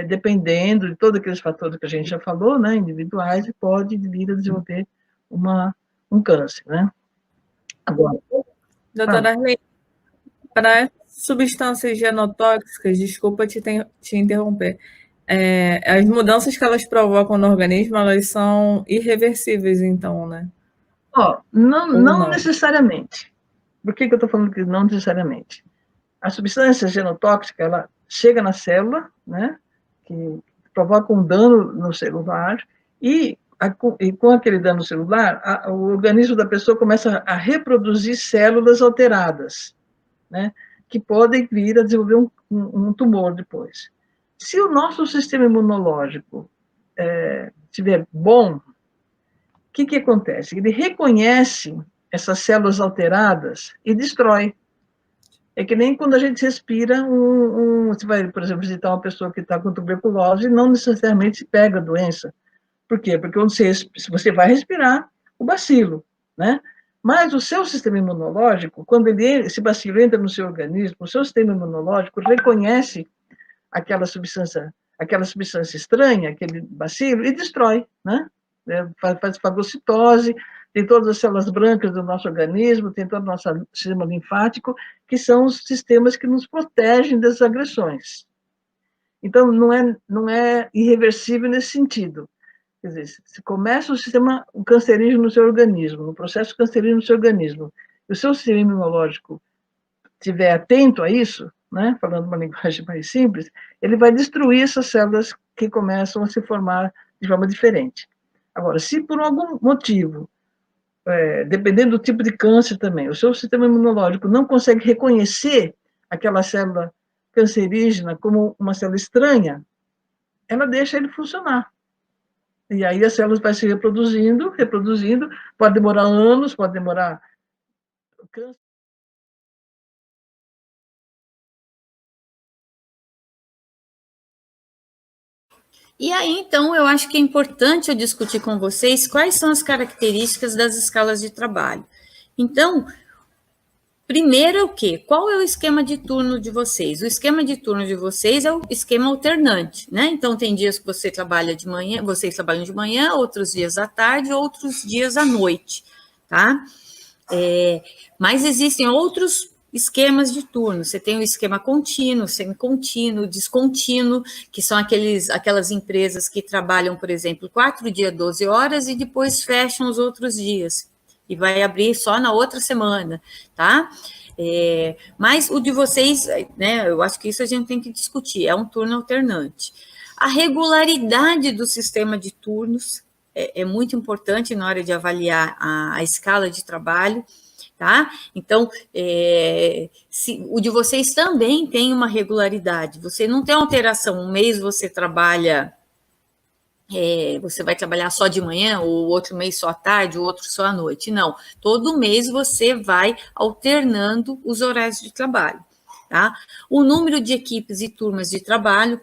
dependendo de todos aqueles fatores que a gente já falou, né, individuais, e pode vir a desenvolver um câncer, né? Agora, Doutora Arlene, para substâncias genotóxicas, desculpa te interromper, as mudanças que elas provocam no organismo, elas são irreversíveis, então, né? não necessariamente. Por que eu estou falando que não necessariamente? A substância genotóxica, ela chega na célula, né, que provoca um dano no celular, e com aquele dano celular, o organismo da pessoa começa a reproduzir células alteradas, né, que podem vir a desenvolver um tumor depois. Se o nosso sistema imunológico estiver bom, o que acontece? Ele reconhece essas células alteradas e destrói. É que nem quando a gente respira, você vai, por exemplo, visitar uma pessoa que está com tuberculose e não necessariamente pega a doença. Por quê? Porque você vai respirar o bacilo, né? Mas o seu sistema imunológico, quando esse bacilo entra no seu organismo, o seu sistema imunológico reconhece aquela substância estranha, aquele bacilo, e destrói, né? Faz fagocitose, tem todas as células brancas do nosso organismo, tem todo o nosso sistema linfático, que são os sistemas que nos protegem das agressões. Então, não é irreversível nesse sentido. Quer dizer, se começa o cancerígeno no seu organismo, no processo cancerígeno no seu organismo, e o seu sistema imunológico estiver atento a isso, né, falando uma linguagem mais simples, ele vai destruir essas células que começam a se formar de forma diferente. Agora, se por algum motivo, dependendo do tipo de câncer também, o seu sistema imunológico não consegue reconhecer aquela célula cancerígena como uma célula estranha, ela deixa ele funcionar. E aí as células vão se reproduzindo, pode demorar anos, pode demorar... E aí, então, eu acho que é importante eu discutir com vocês quais são as características das escalas de trabalho. Então, primeiro é o quê? Qual é o esquema de turno de vocês? O esquema de turno de vocês é o esquema alternante, né? Então, tem dias que você trabalha de manhã, vocês trabalham de manhã, outros dias à tarde, outros dias à noite, tá? Mas existem outros esquemas de turno. Você tem o esquema contínuo, semicontínuo, descontínuo, que são aquelas empresas que trabalham, por exemplo, 4 dias, 12 horas, e depois fecham os outros dias, e vai abrir só na outra semana, tá? Mas o de vocês, né, eu acho que isso a gente tem que discutir, é um turno alternante. A regularidade do sistema de turnos é muito importante na hora de avaliar a escala de trabalho, tá? Então, o de vocês também tem uma regularidade, você não tem alteração, um mês você trabalha, você vai trabalhar só de manhã, ou outro mês só à tarde, o outro só à noite, não, todo mês você vai alternando os horários de trabalho, tá? O número de equipes e turmas de trabalho,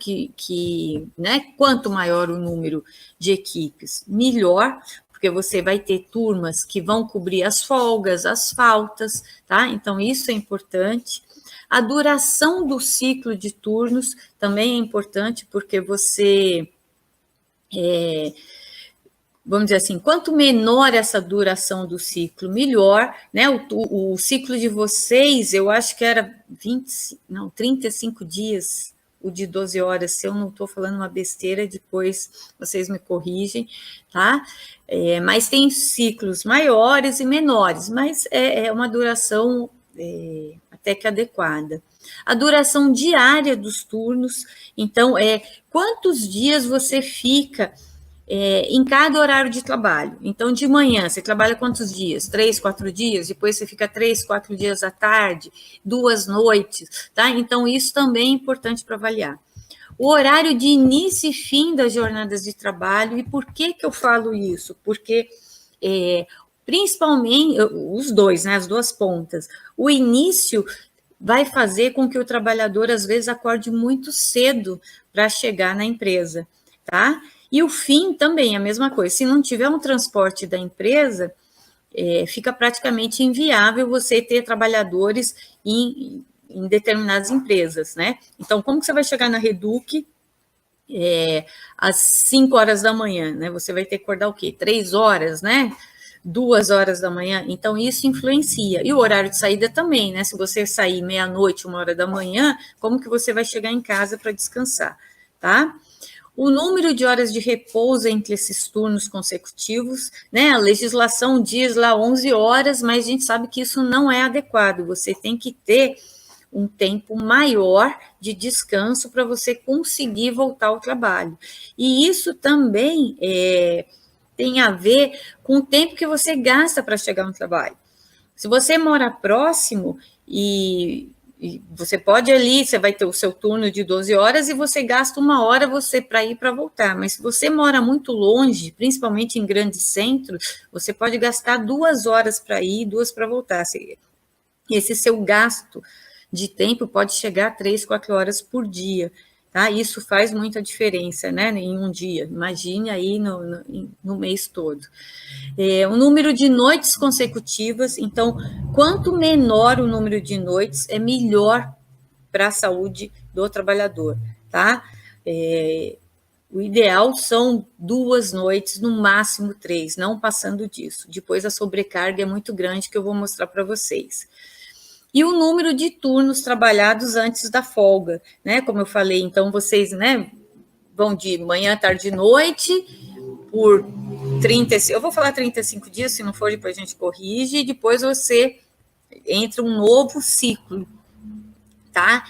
né, quanto maior o número de equipes, melhor, porque você vai ter turmas que vão cobrir as folgas, as faltas, tá? Então, isso é importante. A duração do ciclo de turnos também é importante, porque você, vamos dizer assim, quanto menor essa duração do ciclo, melhor, né? O ciclo de vocês, eu acho que era 35 dias, o de 12 horas, se eu não estou falando uma besteira, depois vocês me corrigem, tá? Mas tem ciclos maiores e menores, mas é uma duração até que adequada. A duração diária dos turnos, então, quantos dias você fica em cada horário de trabalho. Então, de manhã, você trabalha quantos dias? 3, 4 dias, depois você fica 3, 4 dias à tarde, 2 noites, tá? Então, isso também é importante para avaliar. O horário de início e fim das jornadas de trabalho, e por que eu falo isso? Porque, principalmente, os dois, né, as duas pontas, o início vai fazer com que o trabalhador, às vezes, acorde muito cedo para chegar na empresa, tá? E o fim também, a mesma coisa. Se não tiver um transporte da empresa, fica praticamente inviável você ter trabalhadores em determinadas empresas, né? Então, como que você vai chegar na Reduc às 5 horas da manhã, né? Você vai ter que acordar o quê? 3 horas, né? 2 horas da manhã, então isso influencia. E o horário de saída também, né? Se você sair meia-noite, 1 hora da manhã, como que você vai chegar em casa para descansar, tá? O número de horas de repouso entre esses turnos consecutivos, né? A legislação diz lá 11 horas, mas a gente sabe que isso não é adequado. Você tem que ter um tempo maior de descanso para você conseguir voltar ao trabalho. E isso também tem a ver com o tempo que você gasta para chegar no trabalho. Se você mora próximo e você pode ali, você vai ter o seu turno de 12 horas e você gasta 1 hora para ir para voltar. Mas se você mora muito longe, principalmente em grandes centros, você pode gastar 2 horas para ir, 2 para voltar. Esse seu gasto de tempo pode chegar a 3, 4 horas por dia. Tá? Isso faz muita diferença, né, em um dia. Imagine aí no mês todo. O número de noites consecutivas, então, quanto menor o número de noites, é melhor para a saúde do trabalhador, tá? O ideal são 2 noites, no máximo 3, não passando disso. Depois a sobrecarga é muito grande, que eu vou mostrar para vocês. E o número de turnos trabalhados antes da folga, né? Como eu falei, então vocês, né, vão de manhã, tarde e noite, por 30, eu vou falar 35 dias, se não for, depois a gente corrige, e depois você entra um novo ciclo, tá?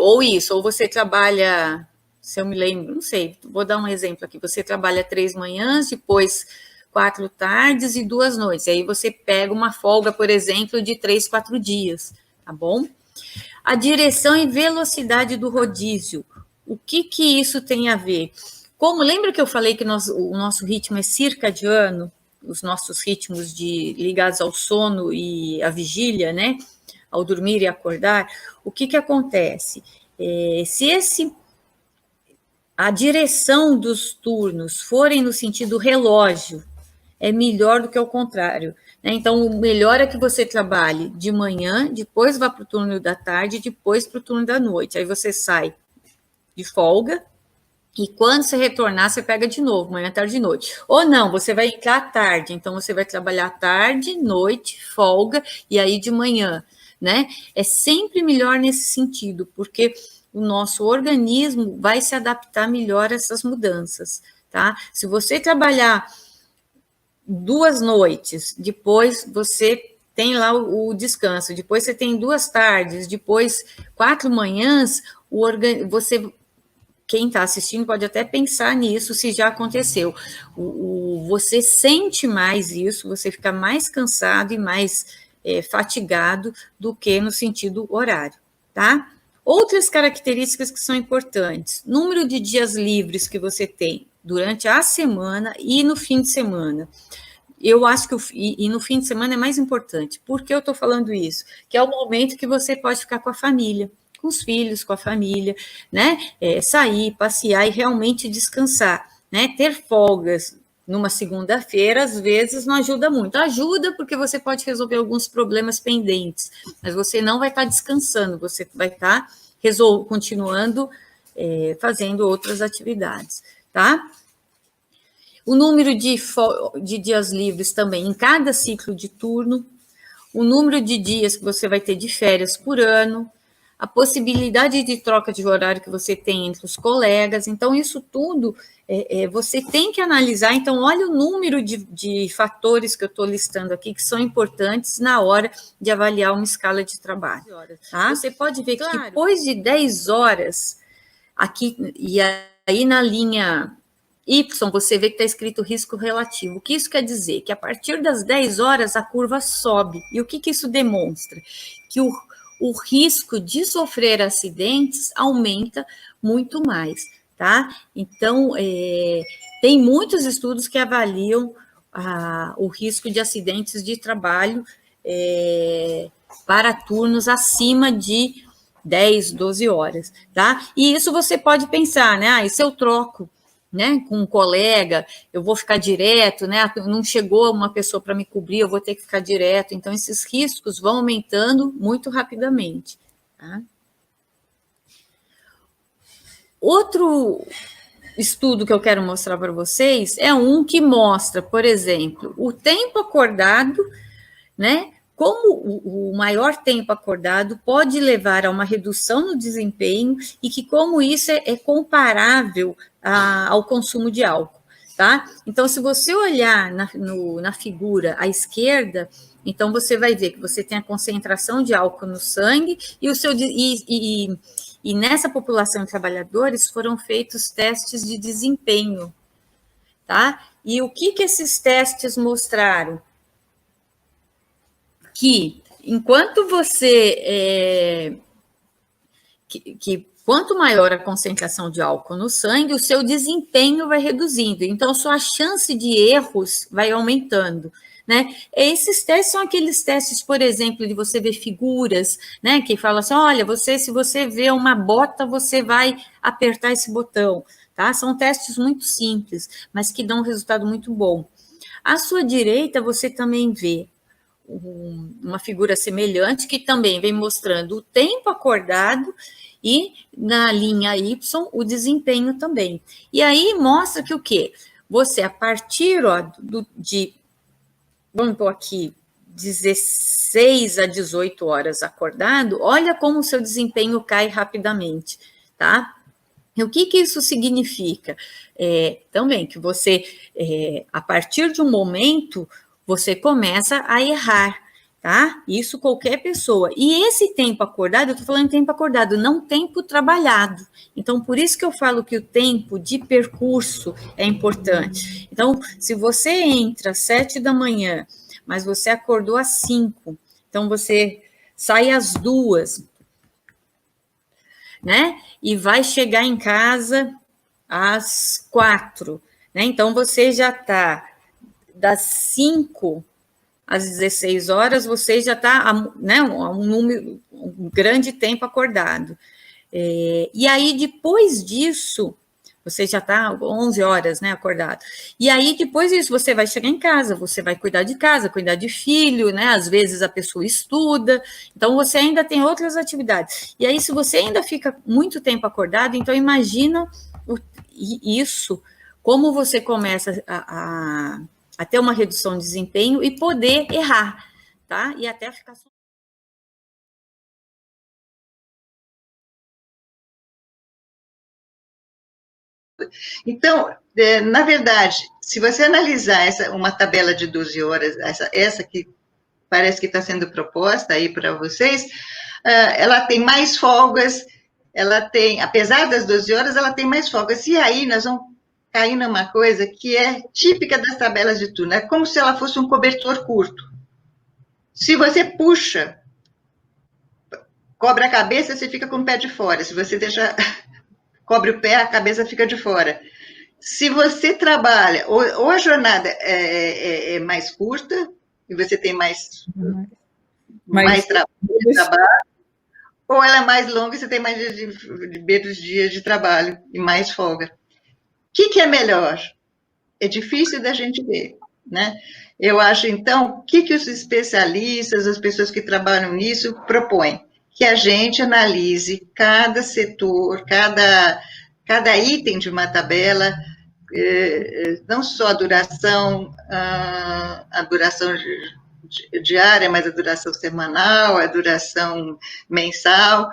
Ou você trabalha, se eu me lembro, não sei, vou dar um exemplo aqui, você trabalha 3 manhãs, depois 4 tardes e 2 noites, aí você pega uma folga, por exemplo, de 3, 4 dias, tá bom? A direção e velocidade do rodízio, o que isso tem a ver? Lembra que eu falei que o nosso ritmo é circadiano, os nossos ritmos ligados ao sono e à vigília, né? Ao dormir e acordar, o que acontece? Se a direção dos turnos forem no sentido relógio, é melhor do que o contrário, né? Então, o melhor é que você trabalhe de manhã, depois vá para o turno da tarde, depois para o turno da noite. Aí você sai de folga, e quando você retornar, você pega de novo, manhã, tarde e noite. Ou não, você vai entrar à tarde, então você vai trabalhar tarde, noite, folga, e aí de manhã, né? É sempre melhor nesse sentido, porque o nosso organismo vai se adaptar melhor a essas mudanças, tá? Se você trabalhar 2 noites, depois você tem lá o descanso, depois você tem 2 tardes, depois 4 manhãs, quem está assistindo pode até pensar nisso, se já aconteceu. Você sente mais isso, você fica mais cansado e mais fatigado do que no sentido horário, tá? Outras características que são importantes: número de dias livres que você tem durante a semana e no fim de semana. Eu acho que no fim de semana é mais importante. Por que eu estou falando isso? Que é o momento que você pode ficar com a família, com os filhos, com a família, né? Sair, passear e realmente descansar, né? Ter folgas numa segunda-feira, às vezes, não ajuda muito. Ajuda porque você pode resolver alguns problemas pendentes, mas você não vai estar descansando, você vai estar continuando fazendo outras atividades, tá? O número de dias livres também em cada ciclo de turno, o número de dias que você vai ter de férias por ano, a possibilidade de troca de horário que você tem entre os colegas. Então, isso tudo você tem que analisar. Então, olha o número de fatores que eu estou listando aqui, que são importantes na hora de avaliar uma escala de trabalho. Tá? Você pode ver que depois de 10 horas, aqui, e aí na linha Y, você vê que está escrito risco relativo. O que isso quer dizer? Que a partir das 10 horas a curva sobe. E o que isso demonstra? Que o risco de sofrer acidentes aumenta muito mais, tá? Então, tem muitos estudos que avaliam o risco de acidentes de trabalho para turnos acima de 10, 12 horas, tá? E isso você pode pensar, né? E se eu troco, né, com um colega, eu vou ficar direto, né? Não chegou uma pessoa para me cobrir, eu vou ter que ficar direto. Então, esses riscos vão aumentando muito rapidamente. Tá? Outro estudo que eu quero mostrar para vocês é um que mostra, por exemplo, o tempo acordado, né? Como o maior tempo acordado pode levar a uma redução no desempenho e que como isso é comparável ao consumo de álcool, tá? Então, se você olhar na figura à esquerda, então você vai ver que você tem a concentração de álcool no sangue e nessa população de trabalhadores foram feitos testes de desempenho, tá? E o que esses testes mostraram? Que enquanto você quanto maior a concentração de álcool no sangue, o seu desempenho vai reduzindo, então sua chance de erros vai aumentando, né? Esses testes são aqueles testes, por exemplo, de você ver figuras, né? Que falam assim, olha, se você vê uma bota, você vai apertar esse botão, tá? São testes muito simples, mas que dão um resultado muito bom. À sua direita, você também vê uma figura semelhante que também vem mostrando o tempo acordado e na linha Y o desempenho também. E aí mostra que o quê? Você, a partir vamos pôr aqui, 16 a 18 horas acordado, olha como o seu desempenho cai rapidamente, tá? E o que isso significa? Também que você, a partir de um momento, você começa a errar, tá? Isso qualquer pessoa. E esse tempo acordado, eu estou falando de tempo acordado, não tempo trabalhado. Então, por isso que eu falo que o tempo de percurso é importante. Então, se você entra às 7 da manhã, mas você acordou às 5, então você sai às 2, né? E vai chegar em casa às 4, né? Então, você já está das 5 às 16 horas, você já está, né, um grande tempo acordado. E aí, depois disso, você já está 11 horas, né, acordado. E aí, depois disso, você vai chegar em casa, você vai cuidar de casa, cuidar de filho, né, às vezes a pessoa estuda, então você ainda tem outras atividades. E aí, se você ainda fica muito tempo acordado, então imagina isso, como você começa a ter uma redução de desempenho e poder errar, tá? E até ficar... Então, na verdade, se você analisar uma tabela de 12 horas, essa que parece que está sendo proposta aí para vocês, ela tem mais folgas, ela tem, apesar das 12 horas, ela tem mais folgas. E aí nós vamos cair numa coisa que é típica das tabelas de turno, é como se ela fosse um cobertor curto. Se você puxa, cobre a cabeça, você fica com o pé de fora. Se você deixa, cobre o pé, a cabeça fica de fora. Se você trabalha, ou a jornada é mais curta, e você tem mais trabalho, ou ela é mais longa e você tem menos dias de trabalho e mais folga. O que é melhor? É difícil da gente ver, né? Eu acho, então, o que os especialistas, as pessoas que trabalham nisso, propõem? Que a gente analise cada setor, cada item de uma tabela, não só a duração diária, mas a duração semanal, a duração mensal.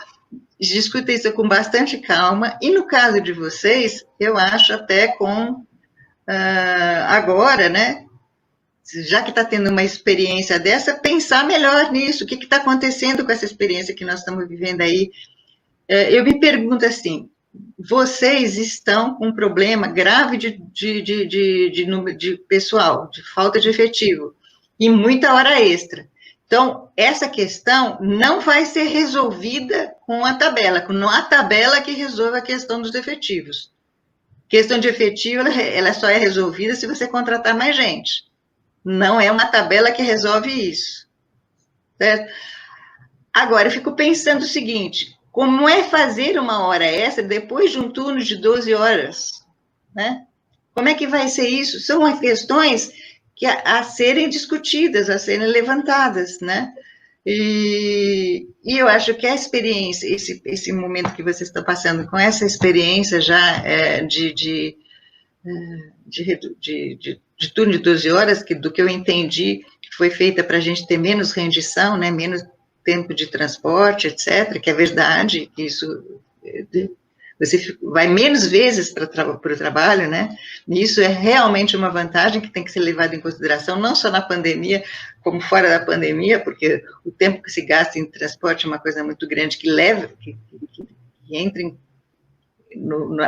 Discuta isso com bastante calma. E no caso de vocês, eu acho até agora, né? Já que está tendo uma experiência dessa, pensar melhor nisso. O que está acontecendo com essa experiência que nós estamos vivendo aí? Eu me pergunto assim, vocês estão com um problema grave de pessoal, de falta de efetivo, e muita hora extra. Então, essa questão não vai ser resolvida com a tabela, não há tabela que resolva a questão dos efetivos. Questão de efetivo, ela só é resolvida se você contratar mais gente. Não é uma tabela que resolve isso. Certo? Agora, eu fico pensando o seguinte, como é fazer uma hora extra depois de um turno de 12 horas? Né? Como é que vai ser isso? São questões a serem discutidas, a serem levantadas, né? E eu acho que a experiência, esse momento que vocês estão passando, com essa experiência já de turno de 12 horas, do que eu entendi, que foi feita para a gente ter menos rendição, né, menos tempo de transporte, etc., que é verdade, que isso... Você vai menos vezes para o trabalho, né? E isso é realmente uma vantagem que tem que ser levada em consideração, não só na pandemia, como fora da pandemia, porque o tempo que se gasta em transporte é uma coisa muito grande que leva, que entra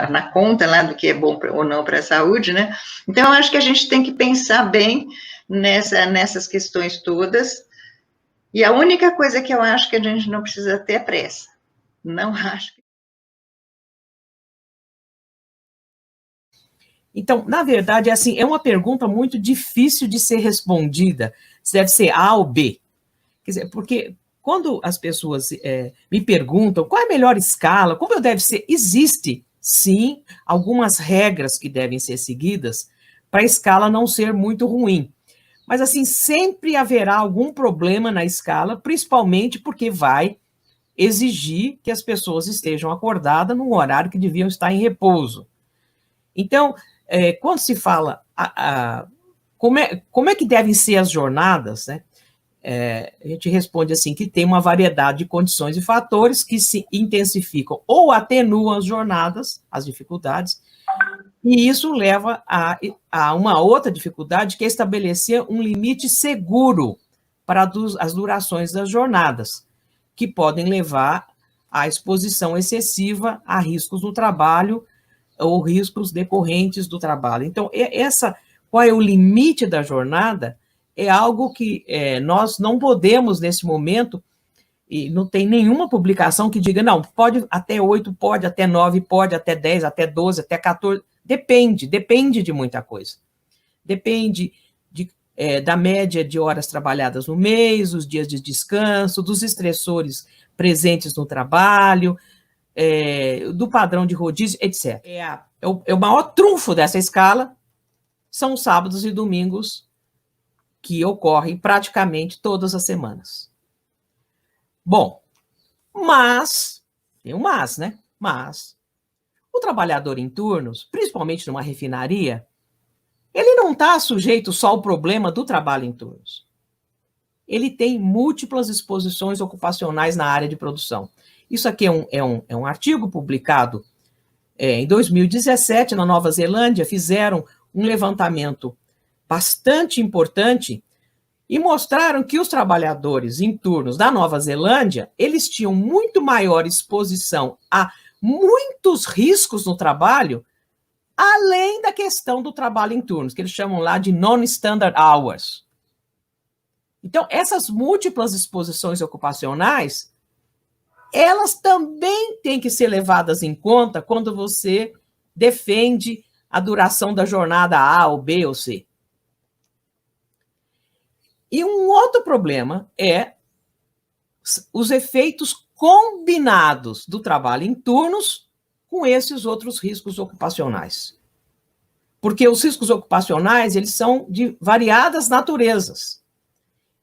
na conta lá do que é bom ou não para a saúde, né? Então, eu acho que a gente tem que pensar bem nessas questões todas, e a única coisa que eu acho que a gente não precisa ter é pressa. Não acho que... Então, na verdade, assim, é uma pergunta muito difícil de ser respondida, se deve ser A ou B. Quer dizer, porque quando as pessoas me perguntam qual é a melhor escala, como eu deve ser, existe, sim, algumas regras que devem ser seguidas para a escala não ser muito ruim. Mas, assim, sempre haverá algum problema na escala, principalmente porque vai exigir que as pessoas estejam acordadas num horário que deviam estar em repouso. Então, quando se fala como é que devem ser as jornadas, né? A gente responde assim, que tem uma variedade de condições e fatores que se intensificam ou atenuam as jornadas, as dificuldades, e isso leva a uma outra dificuldade, que é estabelecer um limite seguro para as durações das jornadas, que podem levar à exposição excessiva a riscos no trabalho, ou riscos decorrentes do trabalho. Então, qual é o limite da jornada, é algo que nós não podemos, nesse momento, e não tem nenhuma publicação que diga, não, pode até 8, pode até 9, pode até 10, até 12, até 14, depende de muita coisa. Depende da média de horas trabalhadas no mês, os dias de descanso, dos estressores presentes no trabalho, do padrão de rodízio, etc. O maior trunfo dessa escala são os sábados e domingos, que ocorrem praticamente todas as semanas. Bom, tem um mas, né? Mas o trabalhador em turnos, principalmente numa refinaria, ele não está sujeito só ao problema do trabalho em turnos. Ele tem múltiplas exposições ocupacionais na área de produção. Isso aqui é um artigo publicado em 2017, na Nova Zelândia, fizeram um levantamento bastante importante e mostraram que os trabalhadores em turnos da Nova Zelândia, eles tinham muito maior exposição a muitos riscos no trabalho, além da questão do trabalho em turnos, que eles chamam lá de non-standard hours. Então, essas múltiplas exposições ocupacionais, elas também têm que ser levadas em conta quando você defende a duração da jornada A, ou B, ou C. E um outro problema é os efeitos combinados do trabalho em turnos com esses outros riscos ocupacionais. Porque os riscos ocupacionais, eles são de variadas naturezas.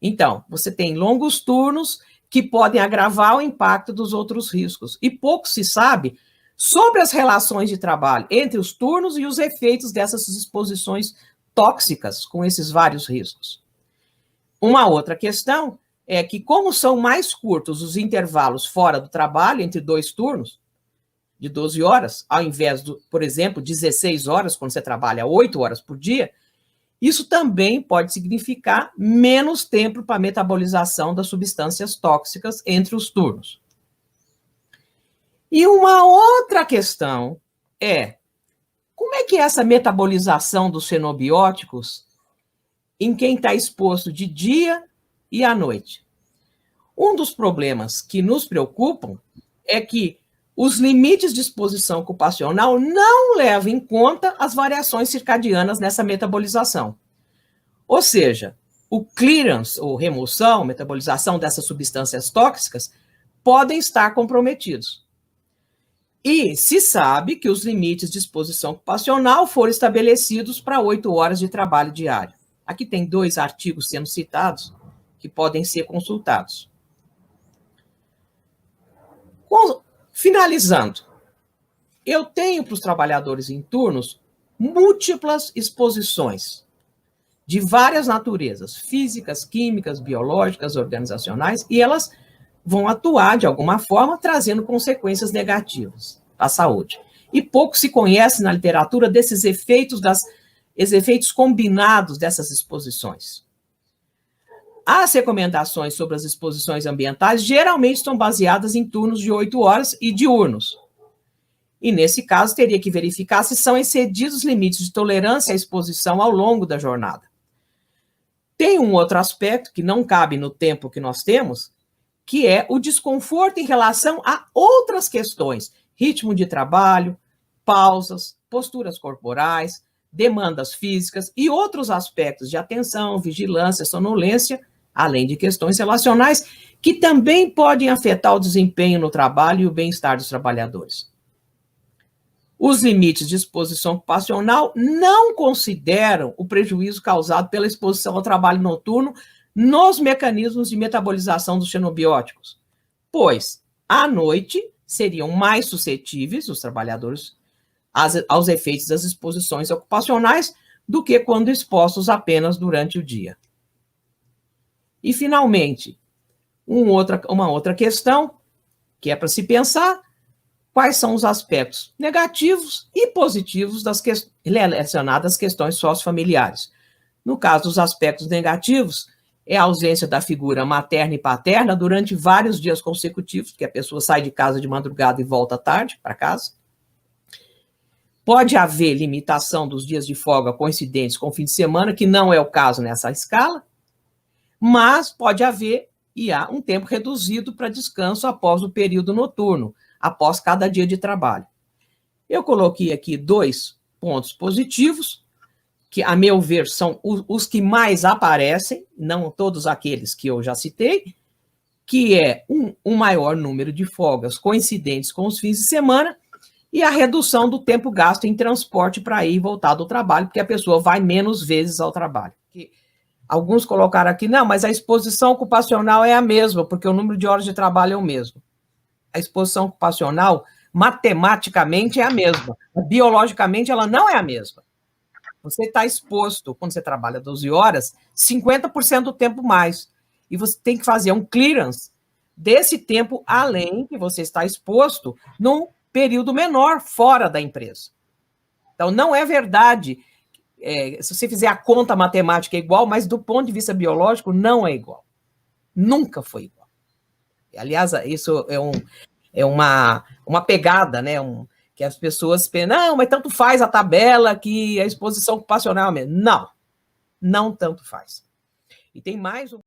Então, você tem longos turnos que podem agravar o impacto dos outros riscos. E pouco se sabe sobre as relações de trabalho entre os turnos e os efeitos dessas exposições tóxicas com esses vários riscos. Uma outra questão é que, como são mais curtos os intervalos fora do trabalho, entre 2 turnos, de 12 horas, ao invés, por exemplo, 16 horas, quando você trabalha 8 horas por dia, isso também pode significar menos tempo para a metabolização das substâncias tóxicas entre os turnos. E uma outra questão é, como é que é essa metabolização dos fenobióticos em quem está exposto de dia e à noite? Um dos problemas que nos preocupam é que os limites de exposição ocupacional não levam em conta as variações circadianas nessa metabolização. Ou seja, o clearance, ou remoção, metabolização dessas substâncias tóxicas, podem estar comprometidos. E se sabe que os limites de exposição ocupacional foram estabelecidos para 8 horas de trabalho diário. Aqui tem 2 artigos sendo citados que podem ser consultados. Finalizando, eu tenho para os trabalhadores em turnos múltiplas exposições de várias naturezas, físicas, químicas, biológicas, organizacionais, e elas vão atuar, de alguma forma, trazendo consequências negativas à saúde. E pouco se conhece na literatura desses efeitos, efeitos combinados dessas exposições. As recomendações sobre as exposições ambientais geralmente estão baseadas em turnos de 8 horas e diurnos. E, nesse caso, teria que verificar se são excedidos os limites de tolerância à exposição ao longo da jornada. Tem um outro aspecto que não cabe no tempo que nós temos, que é o desconforto em relação a outras questões, ritmo de trabalho, pausas, posturas corporais, demandas físicas e outros aspectos de atenção, vigilância, sonolência, além de questões relacionais, que também podem afetar o desempenho no trabalho e o bem-estar dos trabalhadores. Os limites de exposição ocupacional não consideram o prejuízo causado pela exposição ao trabalho noturno nos mecanismos de metabolização dos xenobióticos, pois, à noite, seriam mais suscetíveis os trabalhadores aos efeitos das exposições ocupacionais do que quando expostos apenas durante o dia. E, finalmente, uma outra questão que é para se pensar: quais são os aspectos negativos e positivos relacionados às questões sociofamiliares. No caso dos aspectos negativos, é a ausência da figura materna e paterna durante vários dias consecutivos, que a pessoa sai de casa de madrugada e volta tarde para casa. Pode haver limitação dos dias de folga coincidentes com o fim de semana, que não é o caso nessa escala, mas pode haver e há um tempo reduzido para descanso após o período noturno, após cada dia de trabalho. Eu coloquei aqui 2 pontos positivos, que, a meu ver, são os que mais aparecem, não todos aqueles que eu já citei, que é um maior número de folgas coincidentes com os fins de semana e a redução do tempo gasto em transporte para ir e voltar do trabalho, porque a pessoa vai menos vezes ao trabalho. Alguns colocaram aqui, não, mas a exposição ocupacional é a mesma, porque o número de horas de trabalho é o mesmo. A exposição ocupacional, matematicamente, é a mesma. Biologicamente, ela não é a mesma. Você está exposto, quando você trabalha 12 horas, 50% do tempo mais. E você tem que fazer um clearance desse tempo, além que você está exposto num período menor fora da empresa. Então, não é verdade, se você fizer a conta matemática é igual, mas do ponto de vista biológico, não é igual. Nunca foi igual. Aliás, isso é uma pegada, né? Que as pessoas pensam, não, mas tanto faz a tabela que a exposição ocupacional mesmo. Não tanto faz. E tem mais um